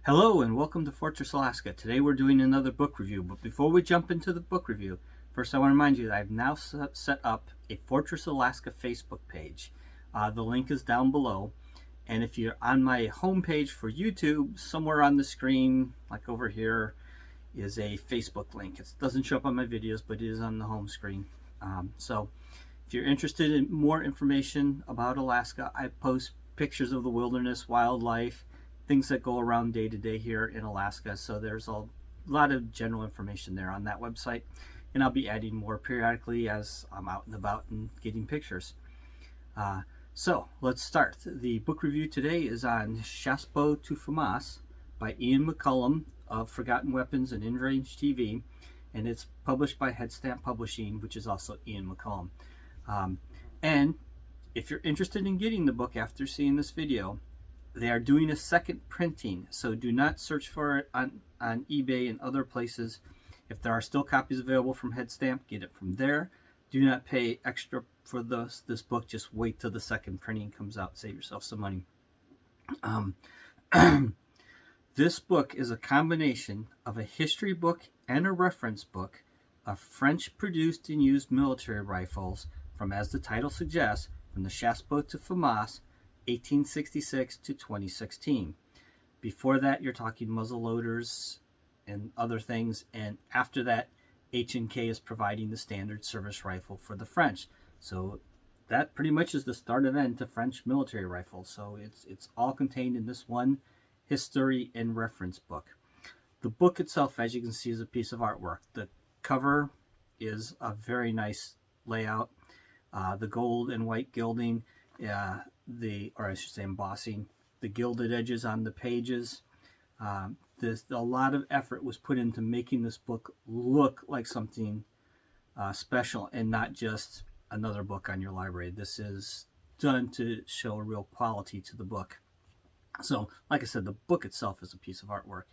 Hello and welcome to Fortress Alaska. Today we're doing another book review, but before we jump into the book review, first I want to remind you that I've now set up a Fortress Alaska Facebook page. The link is down below, and if you're on my homepage for YouTube, somewhere on the screen, like over here, is a Facebook link. It doesn't show up on my videos, but it is on the home screen. So if you're interested in more information about Alaska, I post pictures of the wilderness, wildlife, things that go around day to day here in Alaska. So there's a lot of general information there on that website, and I'll be adding more periodically as I'm out and about and getting pictures. So let's start. The book review today is on Chassepot to Famas by Ian McCullum of Forgotten Weapons and InRange TV, and it's published by Headstamp Publishing, which is also Ian McCullum. And if you're interested in getting the book after seeing this video, they are doing a second printing, so do not search for it on eBay and other places. If there are still copies available from Headstamp, get it from there. Do not pay extra for this book. Just wait till the second printing comes out. Save yourself some money. This book is a combination of a history book and a reference book of French-produced and used military rifles from, as the title suggests, from the Chassepot to Famas, 1866 to 2016. Before that, you're talking muzzle loaders and other things, and after that, H&K is providing the standard service rifle for the French. So that pretty much is the start and end to French military rifles. So it's all contained in this one history and reference book. The book itself, as you can see, is a piece of artwork. The cover is a very nice layout. The gold and white gilding, or I should say embossing, the gilded edges on the pages. A lot of effort was put into making this book look like something special and not just another book on your library. This is done to show a real quality to the book. So, like I said, the book itself is a piece of artwork.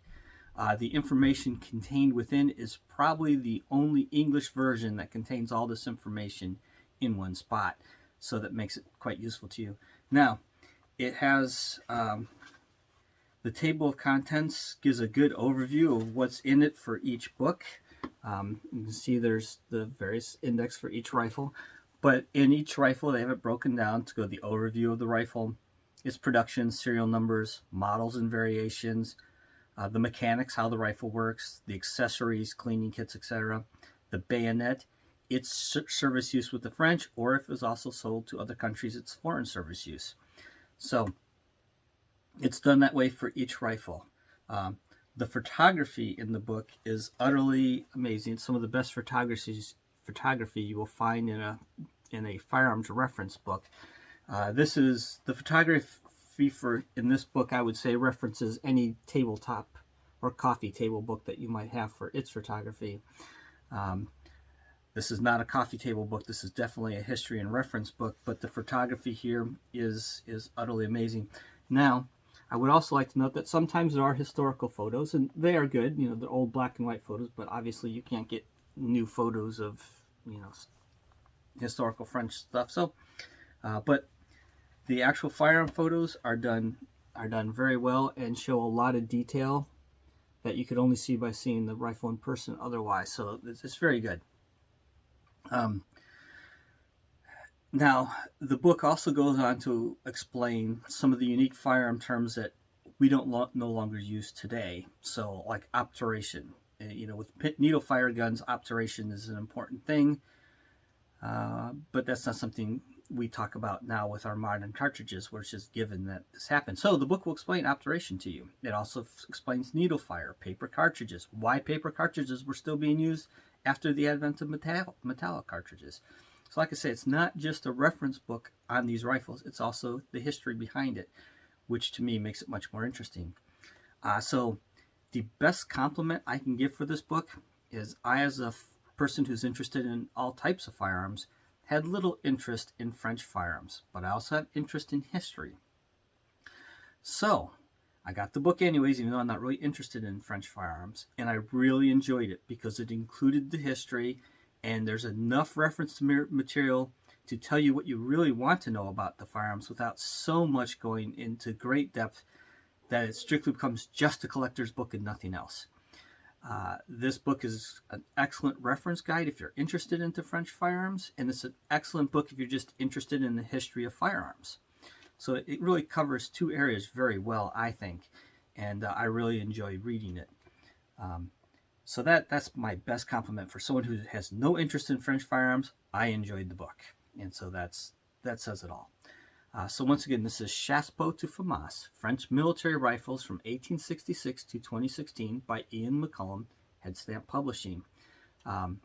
The information contained within is probably the only English version that contains all this information in one spot, so that makes it quite useful to you. Now, it has the table of contents gives a good overview of what's in it for each book. You can see there's the various index for each rifle, but in each rifle they have it broken down to go the overview of the rifle, its production, serial numbers, models and variations, the mechanics, how the rifle works, the accessories, cleaning kits, etc., the bayonet, its service use with the French, or if it was also sold to other countries, its foreign service use. So it's done that way for each rifle. The photography in the book is utterly amazing. It's some of the best photography you will find in a firearms reference book. This is the photography in this book, I would say, references any tabletop or coffee table book that you might have for its photography. This is not a coffee table book. This is definitely a history and reference book, but the photography here is utterly amazing. Now, I would also like to note that sometimes there are historical photos, and they are good. You know, they're old black and white photos, but obviously you can't get new photos of, you know, historical French stuff. So, but the actual firearm photos are done very well and show a lot of detail that you could only see by seeing the rifle in person otherwise. So it's very good. Now, the book also goes on to explain some of the unique firearm terms that we don't no longer use today. So, like obturation. You know, with needle fire guns, obturation is an important thing, but that's not something we talk about now with our modern cartridges, where it's just given that this happened. So the book will explain obturation to you. It also explains needle fire, paper cartridges, why paper cartridges were still being used after the advent of metallic cartridges. So like I say, it's not just a reference book on these rifles, it's also the history behind it, which to me makes it much more interesting. So the best compliment I can give for this book is I, as a person who's interested in all types of firearms, had little interest in French firearms, but I also have interest in history. So I got the book anyways, even though I'm not really interested in French firearms, and I really enjoyed it because it included the history, and there's enough reference material to tell you what you really want to know about the firearms without so much going into great depth that it strictly becomes just a collector's book and nothing else. This book is an excellent reference guide if you're interested into French firearms, and it's an excellent book if you're just interested in the history of firearms. So it really covers two areas very well, I think, and I really enjoy reading it. So that's my best compliment for someone who has no interest in French firearms. I enjoyed the book, and so that says it all. So once again, this is Chassepot to Famas, French Military Rifles from 1866 to 2016 by Ian McCullum, Headstamp Publishing. And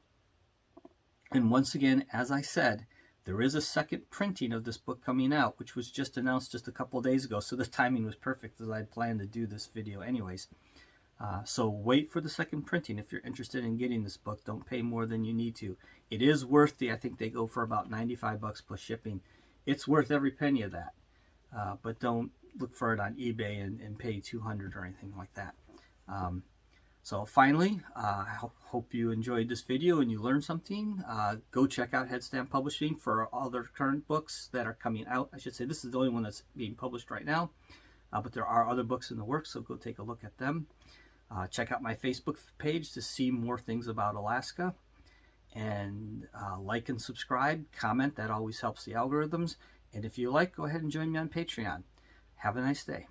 once again, as I said, there is a second printing of this book coming out, which was just announced just a couple of days ago, so the timing was perfect as I had planned to do this video anyways. So wait for the second printing if you're interested in getting this book. Don't pay more than you need to. It is worth I think they go for about 95 bucks plus shipping. It's worth every penny of that. But don't look for it on eBay and pay $200 or anything like that. So finally, I hope you enjoyed this video and you learned something. Go check out Headstamp Publishing for all their current books that are coming out. I should say this is the only one that's being published right now. But there are other books in the works, so go take a look at them. Check out my Facebook page to see more things about Alaska. And like and subscribe, comment, that always helps the algorithms. And if you like, go ahead and join me on Patreon. Have a nice day.